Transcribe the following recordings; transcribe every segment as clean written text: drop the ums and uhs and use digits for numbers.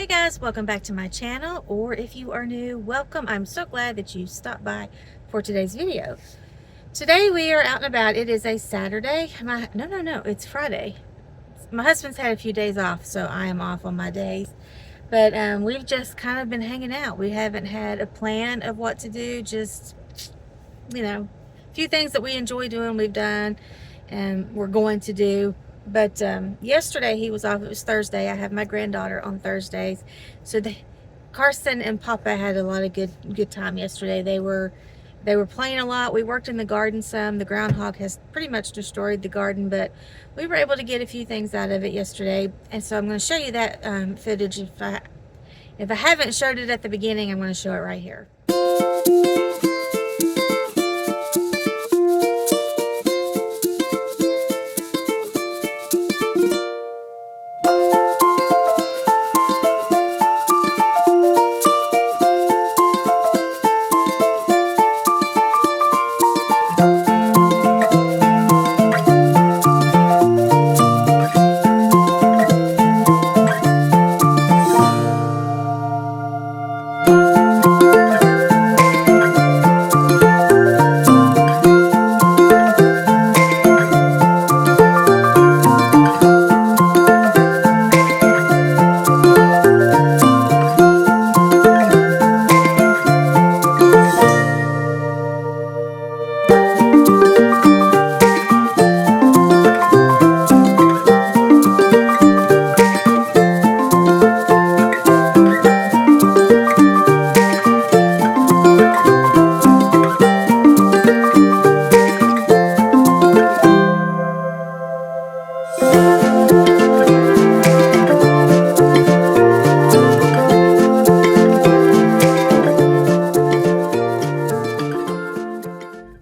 Hey guys, welcome back to my channel, or if you are new, welcome. I'm so glad that you stopped by for today's video. Today we are out and about. It is a Saturday. No, it's Friday. My husband's had a few days off, so I am off on my days. But we've just kind of been hanging out. We haven't had a plan of what to do, just, a few things that we enjoy doing, we've done, and we're going to do. But yesterday he was off. It was Thursday. I have my granddaughter on Thursdays, so Carson and Papa had a lot of good time yesterday. They were playing a lot. We worked in the garden some. The groundhog has pretty much destroyed the garden, but we were able to get a few things out of it yesterday. And so I'm going to show you that footage. If I haven't showed it at the beginning, I'm going to show it right here.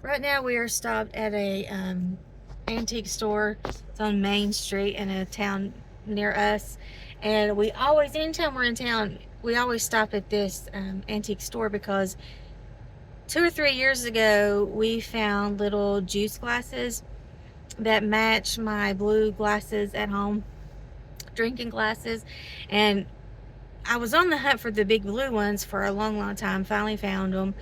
Right now we are stopped at a antique store. It's on Main Street in a town near us, and we always, anytime we're in town, we always stop at this antique store because 2 or 3 years ago we found little juice glasses that match my blue glasses at home, drinking glasses, and I was on the hunt for the big blue ones for a long time. Finally found them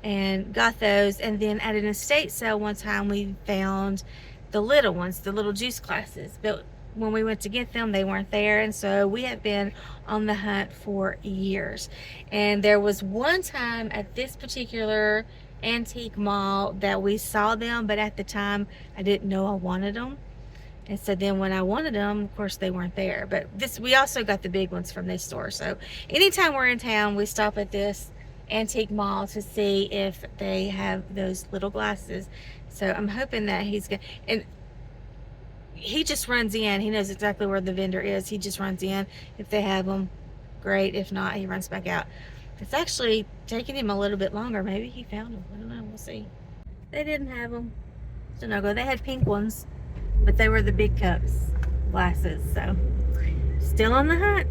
and got those. And then at an estate sale one time we found the little ones, the little juice glasses, but when we went to get them they weren't there. And so we have been on the hunt for years. And there was one time at this particular antique mall that we saw them, but at the time I didn't know I wanted them. And so then when I wanted them, of course they weren't there. But we also got the big ones from this store. So anytime we're in town we stop at this antique mall to see if they have those little glasses. So I'm hoping that he's gonna, and he just runs in. He knows exactly where the vendor is. He just runs in. If they have them, great. If not, he runs back out. It's actually taking him a little bit longer. Maybe he found them. I don't know. We'll see. They didn't have them. So no go. They had pink ones, but they were the big cups glasses. So still on the hunt.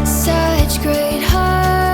Such great heart.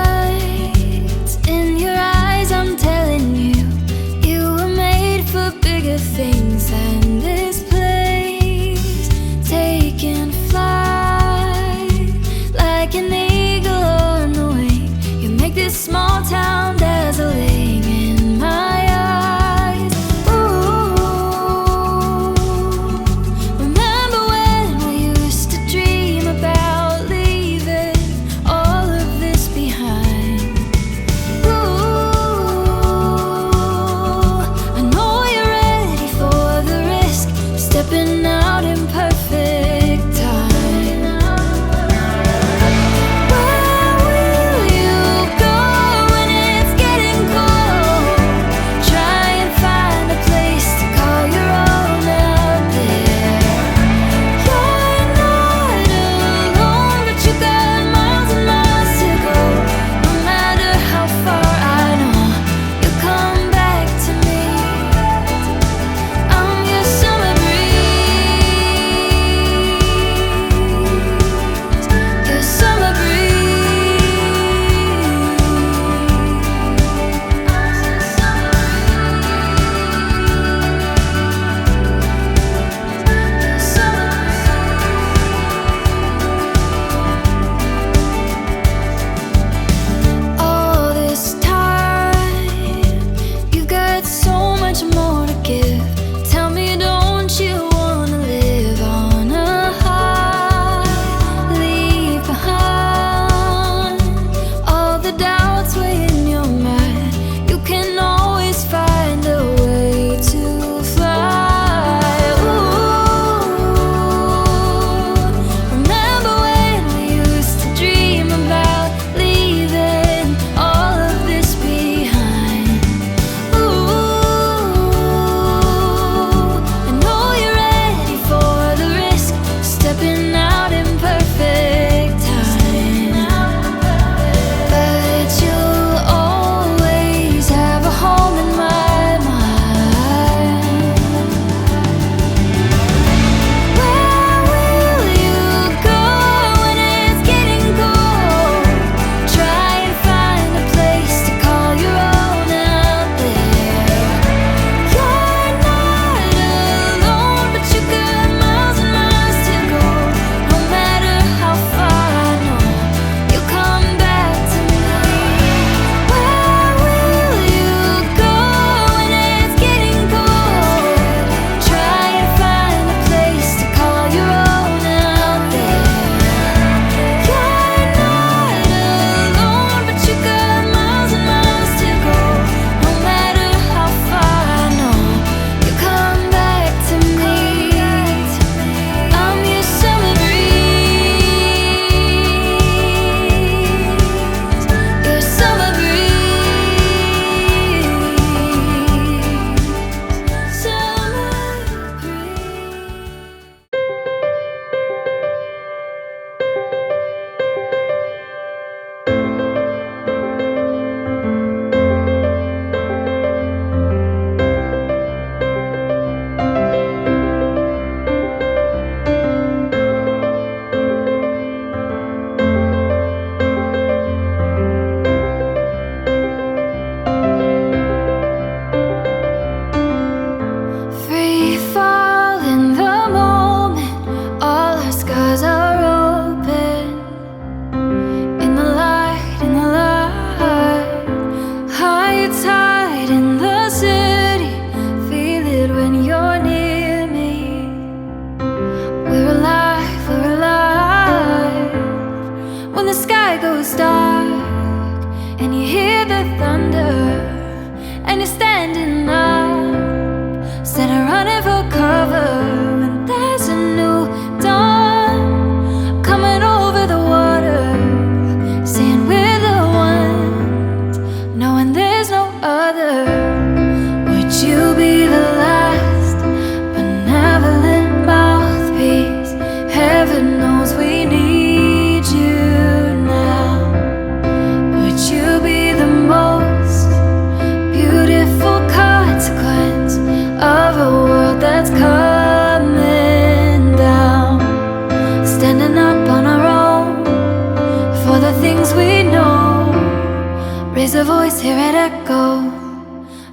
Raise a voice, hear it echo.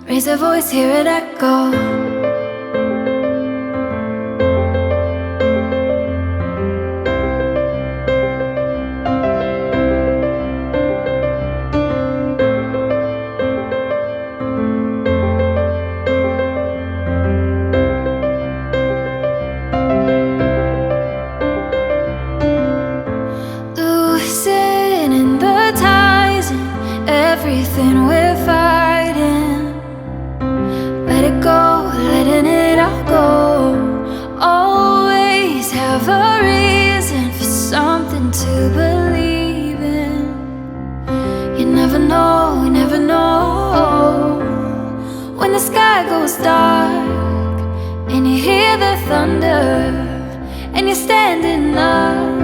Raise a voice, hear it echo. Loosen in the ties and everything we're fighting. Let it go, letting it all go. Always have a reason for something to believe in. You never know, you never know. When the sky goes dark and you hear the thunder and you're standing up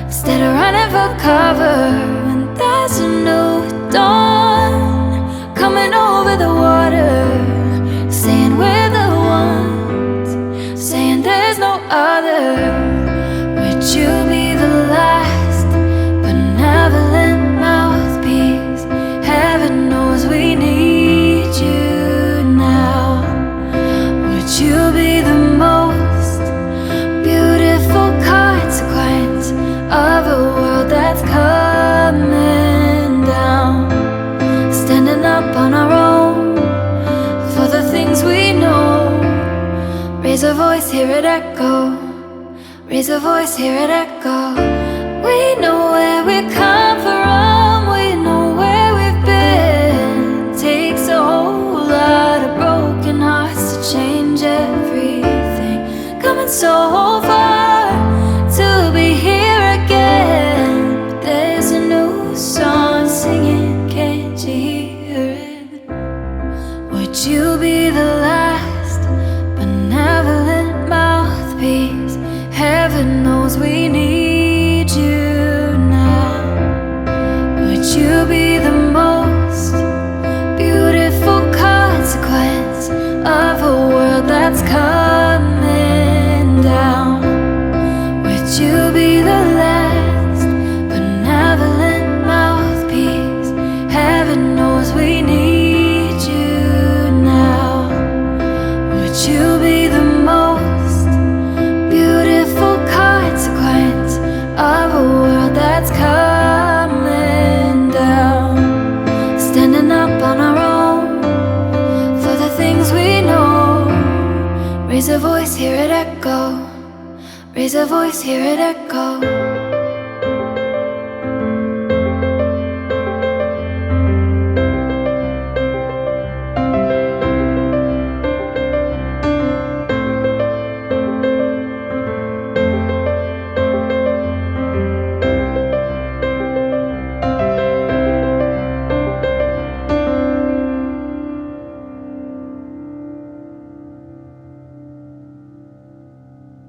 instead of running for cover, and there's a new dawn coming over the water, saying we're the ones, saying there's no other. Would you be the last benevolent mouthpiece? Heaven knows we need you now. Would you be the most beautiful consequence of a world that's coming down? Standing up on our own for the things we know. Raise a voice, hear it echo. Raise a voice, hear it echo. We know where we come from, we know where we've been. Takes a whole lot of broken hearts to change everything. Coming so far to be here again, but there's a new song singing, can't you hear it? Would you be the last benevolent mouthpiece? Heaven knows we need you now. Would you be the most beautiful consequence of a world that's coming down? Would you be the last benevolent mouthpiece? Heaven knows we need you now. Would you be the most beautiful consequence of a world that's coming down? Standing up on our own for the things we know. Raise a voice, hear it echo. Raise a voice, hear it echo.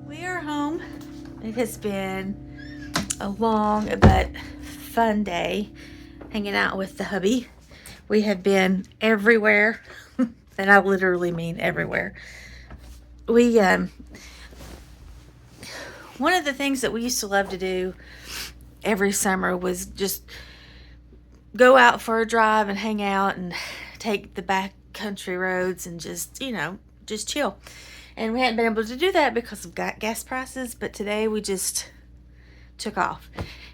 We are home. It has been a long but fun day hanging out with the hubby. We have been everywhere, and I literally mean everywhere. We one of the things that we used to love to do every summer was just go out for a drive and hang out and take the back country roads and just, just chill. And we hadn't been able to do that because of gas prices, but today we just took off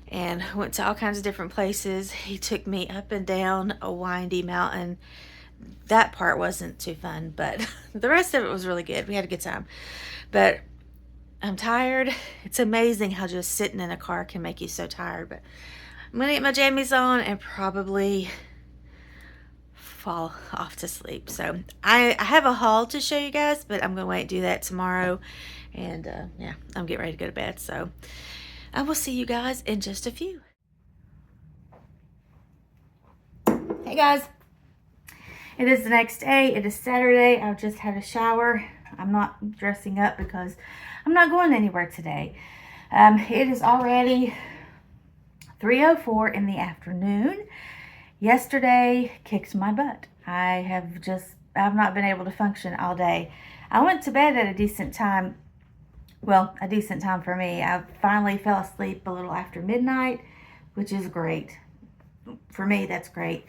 and went to all kinds of different places. He took me up and down a windy mountain. That part wasn't too fun, but the rest of it was really good. We had a good time. But I'm tired. It's amazing how just sitting in a car can make you so tired. But I'm going to get my jammies on and probably fall off to sleep. So I have a haul to show you guys, but I'm going to wait and do that tomorrow. And yeah, I'm getting ready to go to bed. So I will see you guys in just a few. Hey guys. It is the next day. It is Saturday. I've just had a shower. I'm not dressing up because I'm not going anywhere today. It is already 3:04 in the afternoon. Yesterday kicked my butt. I've not been able to function all day. I went to bed at a decent time. Well, a decent time for me. I finally fell asleep a little after midnight, which is great. For me, that's great.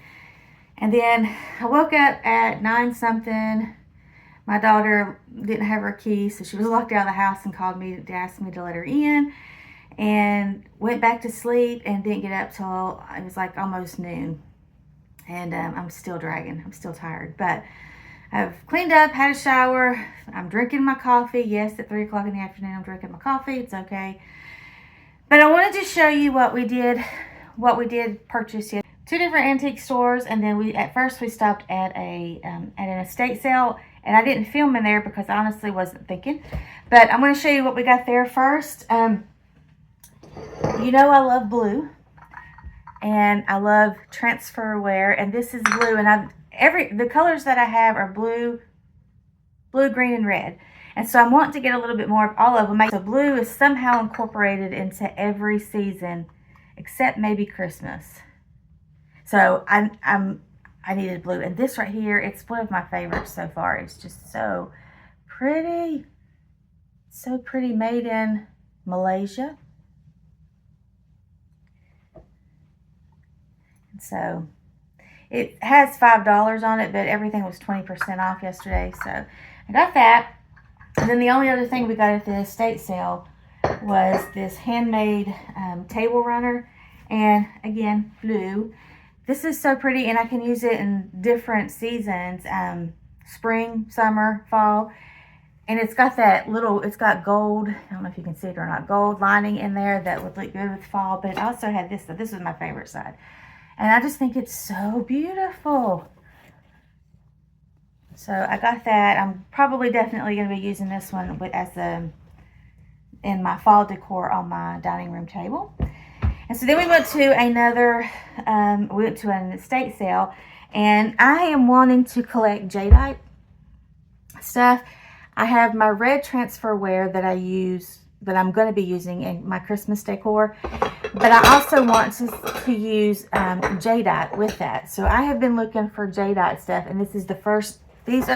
And then I woke up at 9 something. My daughter didn't have her key, so she was locked out of the house and called me to ask me to let her in. And went back to sleep and didn't get up till it was like almost noon. And I'm still dragging. I'm still tired. But I've cleaned up, had a shower. I'm drinking my coffee. Yes, at 3 o'clock in the afternoon, I'm drinking my coffee. It's okay. But I wanted to show you what we did purchase yesterday. 2 different antique stores, and then at first we stopped at an estate sale, and I didn't film in there because I honestly wasn't thinking. But I'm going to show you what we got there first. You know I love blue, and I love transfer wear, and this is blue, and the colors that I have are blue, green, and red. And so I'm wanting to get a little bit more of all of them. So blue is somehow incorporated into every season except maybe Christmas. So I needed blue. And this right here, it's one of my favorites so far. It's just so pretty. So pretty, made in Malaysia. And so it has $5 on it, but everything was 20% off yesterday. So I got that. And then the only other thing we got at the estate sale was this handmade table runner. And again, blue. This is so pretty, and I can use it in different seasons, spring, summer, fall. And it's got it's got gold, I don't know if you can see it or not, gold lining in there that would look good with fall. But it also had this is my favorite side. And I just think it's so beautiful. So I got that. I'm probably definitely going to be using this one in my fall decor on my dining room table. And so then we went to an estate sale, and I am wanting to collect jadeite stuff. I have my red transfer wear that I'm going to be using in my Christmas decor, but I also want to use jadeite with that. So I have been looking for jadeite stuff, and these are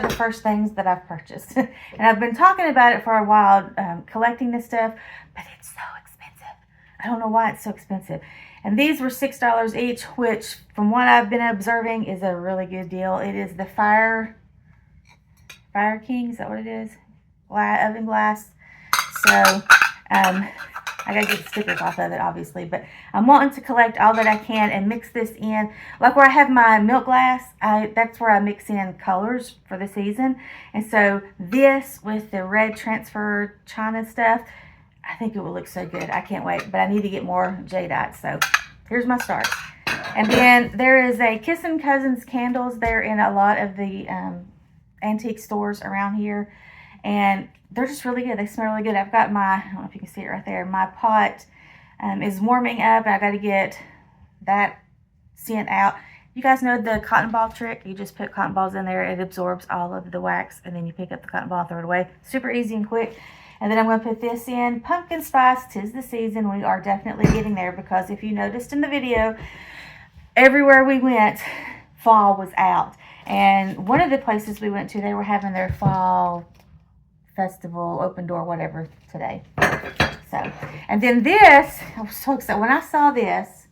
the first things that I've purchased. And I've been talking about it for a while, collecting this stuff, but it's so expensive. I don't know why it's so expensive. And these were $6 each, which from what I've been observing is a really good deal. It is the Fire King, is that what it is? Oven glass. So I gotta get the stickers off of it, obviously, but I'm wanting to collect all that I can and mix this in. Like where I have my milk glass, that's where I mix in colors for the season. And so this with the red transfer china stuff, I think it will look so good. I can't wait, but I need to get more jadeite. So here's my start. And then there is a Kissin' Cousins candles. They're in a lot of the antique stores around here, and they're just really good. They smell really good. I've got I don't know if you can see it right there. My pot is warming up. I got to get that scent out. You guys know the cotton ball trick. You just put cotton balls in there. It absorbs all of the wax, and then you pick up the cotton ball and throw it away. Super easy and quick. And then I'm going to put this in. Pumpkin spice, 'tis the season. We are definitely getting there because if you noticed in the video, everywhere we went, fall was out. And one of the places we went to, they were having their fall festival, open door, whatever, today. So, and then this, I was so excited. When I saw this,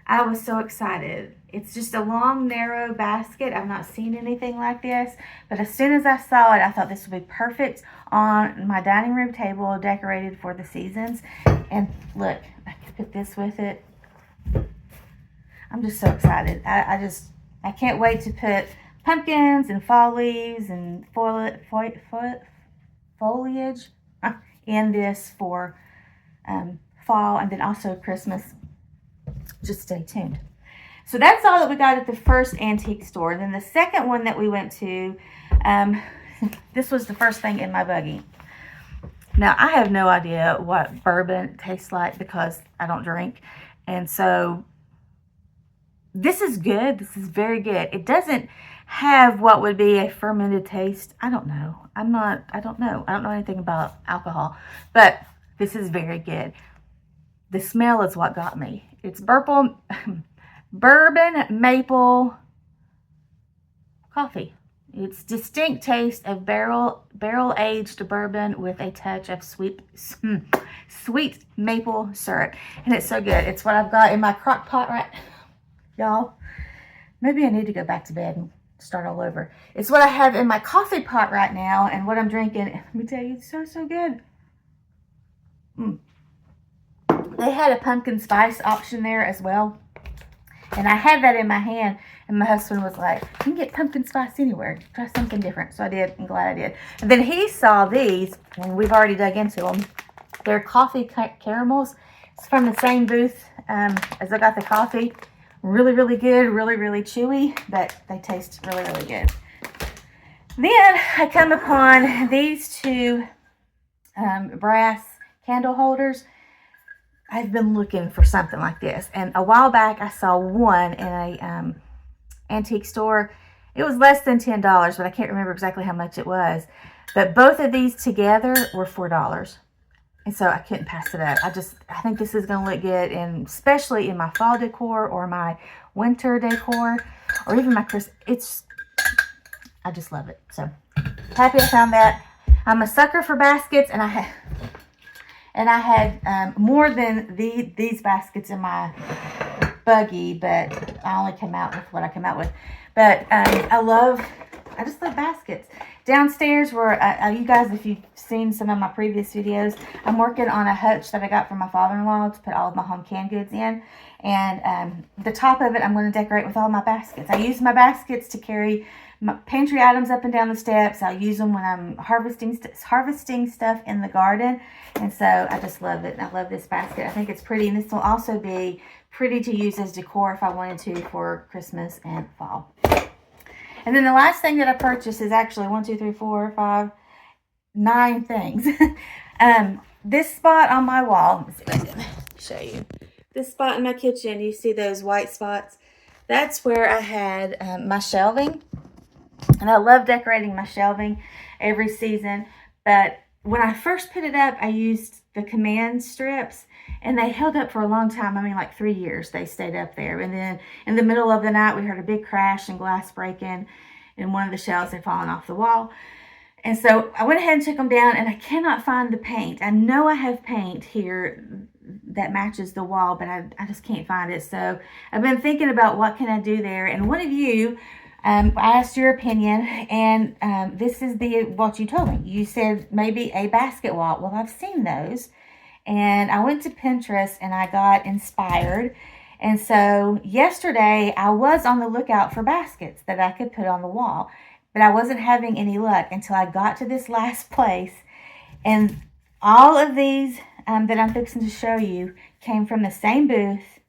I was so excited. It's just a long, narrow basket. I've not seen anything like this. But as soon as I saw it, I thought this would be perfect on my dining room table, decorated for the seasons. And look, I can put this with it. I'm just so excited. I can't wait to put pumpkins and fall leaves and foliage in this for fall, and then also Christmas. Just stay tuned. So that's all that we got at the first antique store. And then the second one that we went to, this was the first thing in my buggy. Now, I have no idea what bourbon tastes like because I don't drink. And so this is good. This is very good. It doesn't have what would be a fermented taste. I don't know. I don't know. I don't know anything about alcohol, but this is very good. The smell is what got me. It's bourbon maple coffee. It's distinct taste of barrel aged bourbon with a touch of sweet maple syrup, and it's so good. It's what I've got in my crock pot right, y'all. maybe I need to go back to bed and start all over. It's what I have in my coffee pot right now, and what I'm drinking. Let me tell you, it's so good. They had a pumpkin spice option there as well, and I had that in my hand, and my husband was like, you can get pumpkin spice anywhere. Try something different. So I did. I'm glad I did. And then he saw these, and we've already dug into them. They're coffee caramels. It's from the same booth as I got the coffee. Really, really good. Really, really chewy, but they taste really, really good. Then I come upon these two brass candle holders. I've been looking for something like this, and a while back I saw one in a antique store. It was less than $10, but I can't remember exactly how much it was. But both of these together were $4, and so I couldn't pass it up. I think this is going to look good, and especially in my fall decor or my winter decor, or even my Christmas. I just love it. So happy I found that. I'm a sucker for baskets, and I had more than these baskets in my buggy, but I only came out with what I came out with. But I just love baskets. Downstairs, where you guys, if you've seen some of my previous videos, I'm working on a hutch that I got from my father-in-law to put all of my home canned goods in. And the top of it, I'm going to decorate with all my baskets. I use my baskets to carry my pantry items up and down the steps. I'll use them when I'm harvesting stuff in the garden. And so I just love it. I love this basket. I think it's pretty. And this will also be pretty to use as decor if I wanted to for Christmas and fall. And then the last thing that I purchased is actually 9 things. This spot on my wall, let me see if I can show you. This spot in my kitchen, you see those white spots? That's where I had my shelving. And I love decorating my shelving every season. But when I first put it up, I used the command strips, and they held up for a long time. I mean, like 3 years they stayed up there. And then in the middle of the night, we heard a big crash and glass breaking, and one of the shelves had fallen off the wall. And so I went ahead and took them down, and I cannot find the paint. I know I have paint here that matches the wall, but I just can't find it. So I've been thinking about what can I do there. And one of you, I asked your opinion, and this is what you told me. You said maybe a basket wall. Well, I've seen those, and I went to Pinterest and I got inspired. And so yesterday I was on the lookout for baskets that I could put on the wall, but I wasn't having any luck until I got to this last place. And all of these that I'm fixing to show you came from the same booth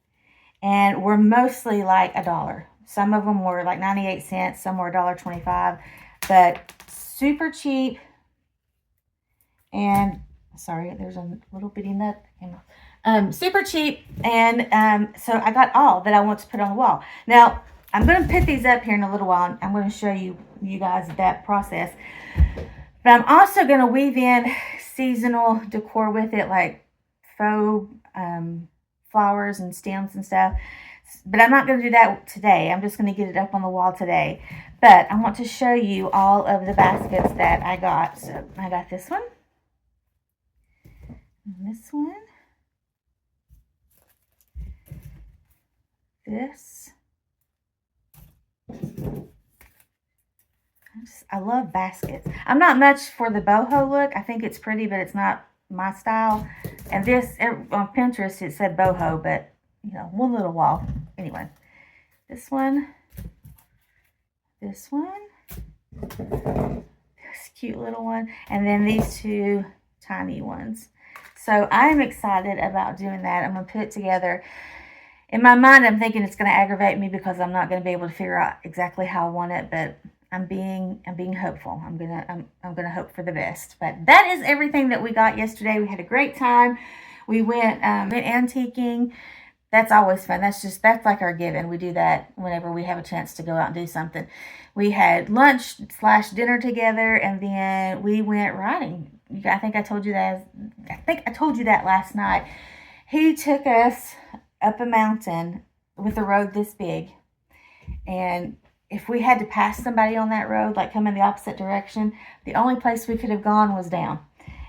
and were mostly like $1. Some of them were like 98 cents, some were $1.25, but super cheap. And sorry, there's a little bitty nut. Super cheap. And so I got all that I want to put on the wall. Now, I'm going to put these up here in a little while. I'm going to show you guys that process. But I'm also going to weave in seasonal decor with it, like faux flowers and stems and stuff. But I'm not going to do that today. I'm just going to get it up on the wall today. But I want to show you all of the baskets that I got. So I got this one. And this one. This. I love baskets. I'm not much for the boho look. I think it's pretty, but it's not my style. And this, on Pinterest, it said boho, but, you know, one little wall. Anyway, this one, this cute little one, and then these two tiny ones. So I'm excited about doing that. I'm going to put it together. In my mind, I'm thinking it's going to aggravate me because I'm not going to be able to figure out exactly how I want it, but I'm being hopeful. I'm gonna hope for the best. But that is everything that we got yesterday. We had a great time. We went antiquing. That's always fun. That's like our given. We do that whenever we have a chance to go out and do something. We had lunch / dinner together, and then we went riding. I think I told you that last night. He took us up a mountain with a road this big, and if we had to pass somebody on that road, like come in the opposite direction, the only place we could have gone was down.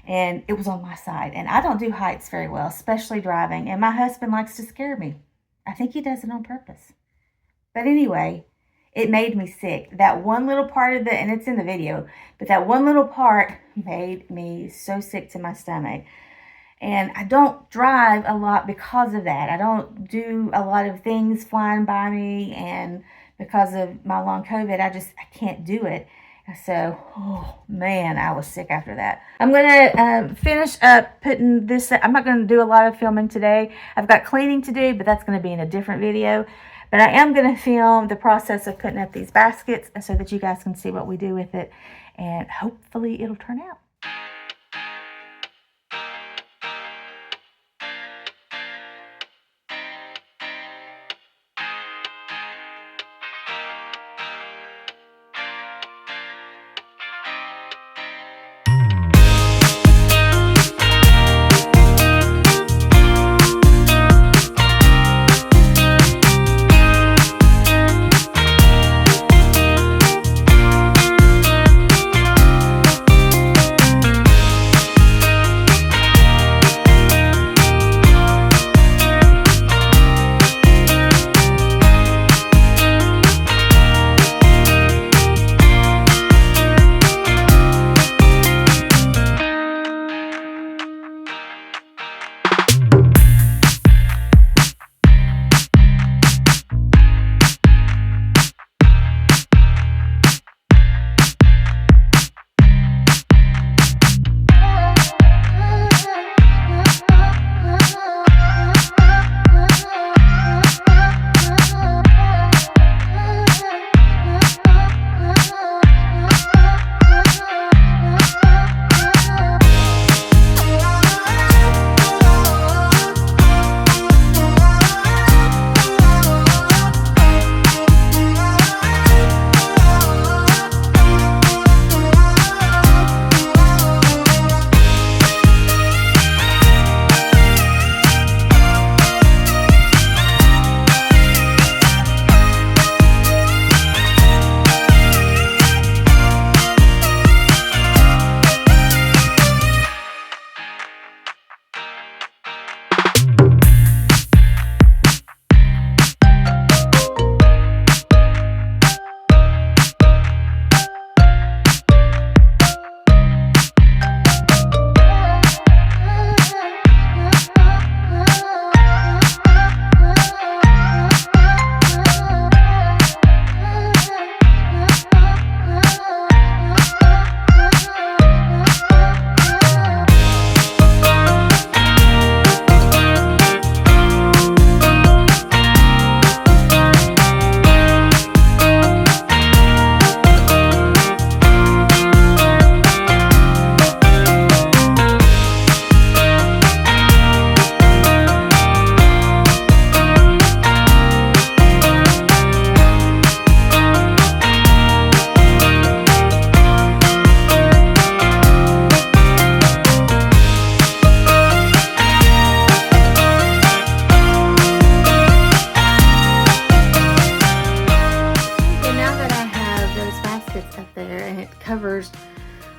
And it was on my side. And I don't do heights very well, especially driving. And my husband likes to scare me. I think he does it on purpose. But anyway, it made me sick. That one little part of and it's in the video, but that one little part made me so sick to my stomach. And I don't drive a lot because of that. I don't do a lot of things flying by me, and because of my long COVID, I can't do it. So, oh man, I was sick after that. I'm going to finish up putting this. I'm not going to do a lot of filming today. I've got cleaning to do, but that's going to be in a different video. But I am going to film the process of putting up these baskets so that you guys can see what we do with it. And hopefully it'll turn out.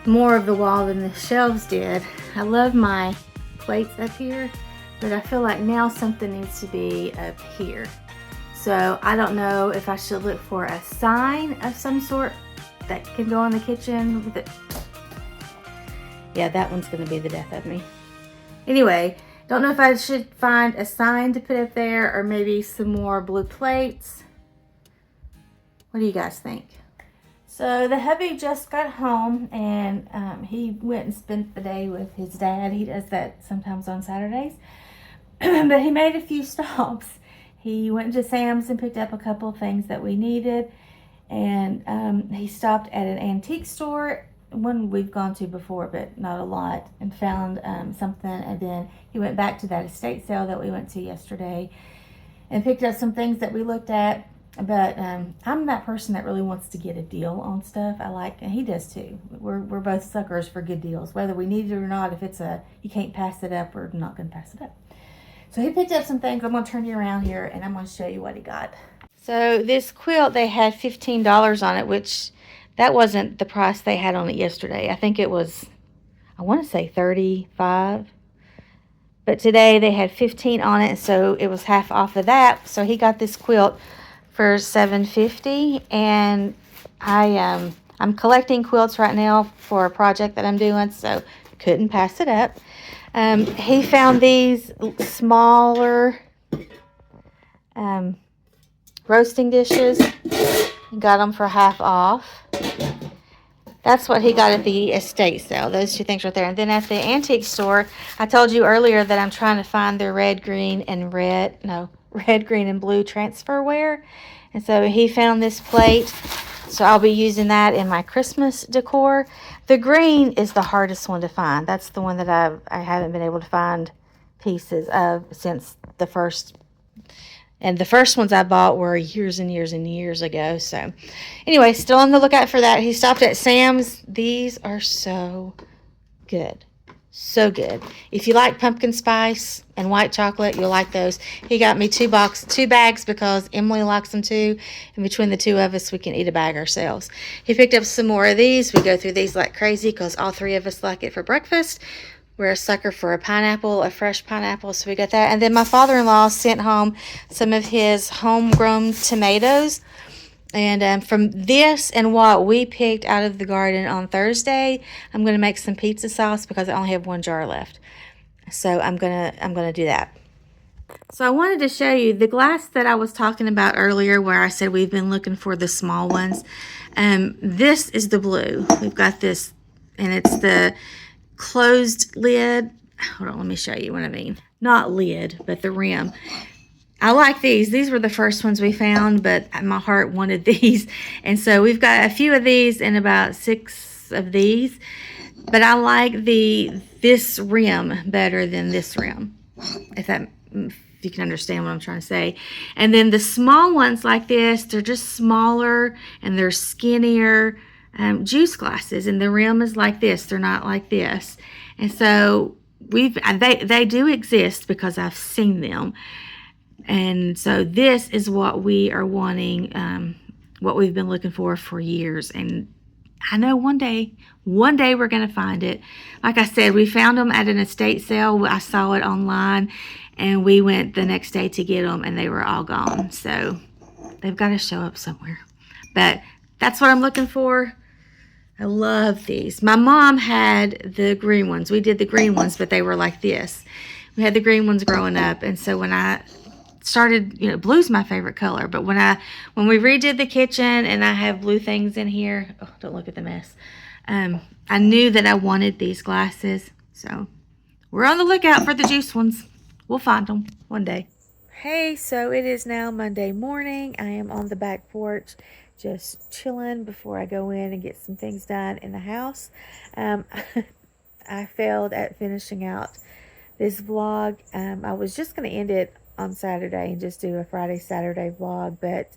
More of the wall than the shelves did. I love my plates up here, but I feel like now something needs to be up here. So I don't know if I should look for a sign of some sort that can go in the kitchen with it. Yeah, that one's gonna be the death of me. Anyway, don't know if I should find a sign to put up there or maybe some more blue plates. What do you guys think? So the hubby just got home, and he went and spent the day with his dad. He does that sometimes on Saturdays. But he made a few stops. He went to Sam's and picked up a couple of things that we needed. And he stopped at an antique store, one we've gone to before, but not a lot, and found something. And then he went back to that estate sale that we went to yesterday and picked up some things that we looked at. But I'm that person that really wants to get a deal on stuff. And he does too. We're both suckers for good deals, whether we need it or not. If it's you can't pass it up, we're not going to pass it up. So he picked up some things. I'm going to turn you around here, and I'm going to show you what he got. So this quilt, they had $15 on it, which that wasn't the price they had on it yesterday. I think it was, I want to say $35. But today they had $15 on it, so it was half off of that. So he got this quilt for $7.50, and I'm collecting quilts right now for a project that I'm doing, so couldn't pass it up. He found these smaller roasting dishes. Got them for half off. That's what he got at the estate sale. Those two things right there. And then at the antique store, I told you earlier that I'm trying to find the red, green, and blue transferware. And so he found this plate. So I'll be using that in my Christmas decor. The green is the hardest one to find. That's the one that I haven't been able to find pieces of since the first. And the first ones I bought were years and years and years ago. So anyway, still on the lookout for that. He stopped at Sam's. These are so good. So good. If you like pumpkin spice and white chocolate, you'll like those. He got me two bags because Emily likes them too. And between the two of us, we can eat a bag ourselves. He picked up some more of these. We go through these like crazy because all three of us like it for breakfast. We're a sucker for a fresh pineapple, so we got that. And then my father-in-law sent home some of his homegrown tomatoes. And from this and what we picked out of the garden on Thursday, I'm going to make some pizza sauce because I only have one jar left. So I'm gonna do that. So I wanted to show you the glass that I was talking about earlier where I said we've been looking for the small ones. This is the blue. We've got this, and it's the closed lid. Hold on, let me show you what I mean. Not lid, but the rim. I like these. These were the first ones we found, but my heart wanted these. And so we've got a few of these and about 6 of these. But I like this rim better than this rim, if you can understand what I'm trying to say. And then the small ones like this, they're just smaller and they're skinnier. Juice glasses, and the rim is like this. They're not like this. And so they do exist because I've seen them. And so this is what we are wanting, what we've been looking for years. And I know one day we're going to find it. Like I said, we found them at an estate sale. I saw it online, and we went the next day to get them, and they were all gone. So they've got to show up somewhere. But that's what I'm looking for. I love these. My mom had the green ones. We did the green ones, but they were like this. We had the green ones growing up, and so when I started, blue's my favorite color, but when we redid the kitchen and I have blue things in here, oh, don't look at the mess. I knew that I wanted these glasses, so we're on the lookout for the juice ones. We'll find them one day. Hey, so it is now Monday morning. I am on the back porch just chilling before I go in and get some things done in the house. I failed at finishing out this vlog. I was just going to end it on Saturday and just do a Friday, Saturday vlog, but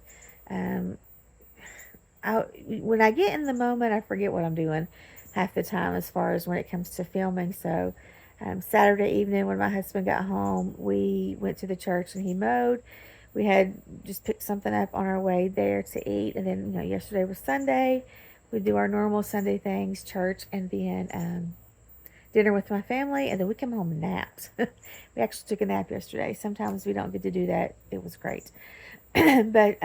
when I get in the moment, I forget what I'm doing half the time as far as when it comes to filming. So Saturday evening when my husband got home, we went to the church and he mowed. We had just picked something up on our way there to eat. And then, yesterday was Sunday. We do our normal Sunday things, church, and then dinner with my family. And then we come home and napped. We actually took a nap yesterday. Sometimes we don't get to do that. It was great. But,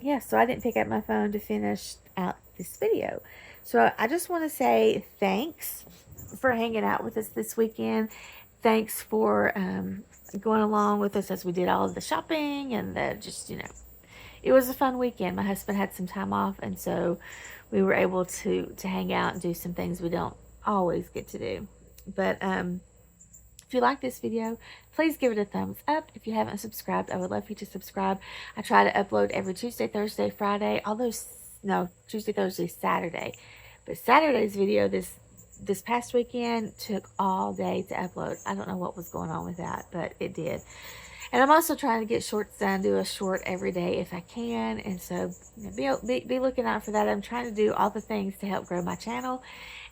yeah, so I didn't pick up my phone to finish out this video. So I just want to say thanks for hanging out with us this weekend. Thanks for going along with us as we did all of the shopping and it was a fun weekend. My husband had some time off, and so we were able to hang out and do some things we don't always get to do. But if you like this video, please give it a thumbs up. If you haven't subscribed, I would love for you to subscribe. I try to upload every Tuesday, Thursday, Friday, Tuesday, Thursday, Saturday. But Saturday's video this past weekend took all day to upload. I don't know what was going on with that, but it did. And I'm also trying to get shorts done, do a short every day if I can. And so be looking out for that. I'm trying to do all the things to help grow my channel.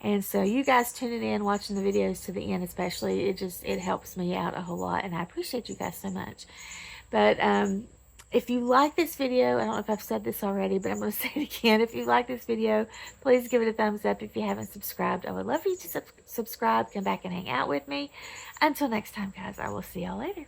And so you guys tuning in, watching the videos to the end especially, it helps me out a whole lot. And I appreciate you guys so much. But if you like this video, I don't know if I've said this already, but I'm going to say it again. If you like this video, please give it a thumbs up. If you haven't subscribed, I would love for you to subscribe. Come back and hang out with me. Until next time, guys, I will see y'all later.